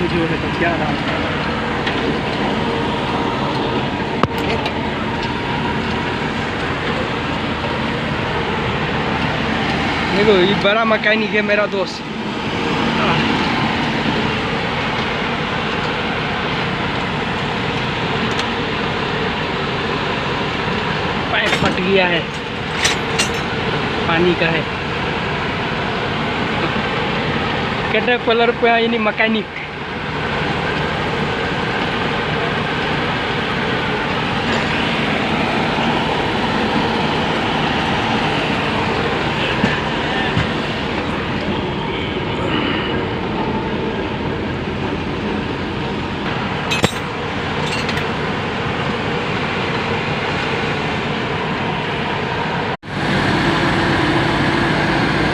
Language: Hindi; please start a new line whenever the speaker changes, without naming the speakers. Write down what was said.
जो है तो क्या नाम है। देखो ये बड़ा मैकेनिक है मेरा दोस्त। पाइप फट गया है, पानी का है। कैटरपिलर पे यानी मैकेनिक।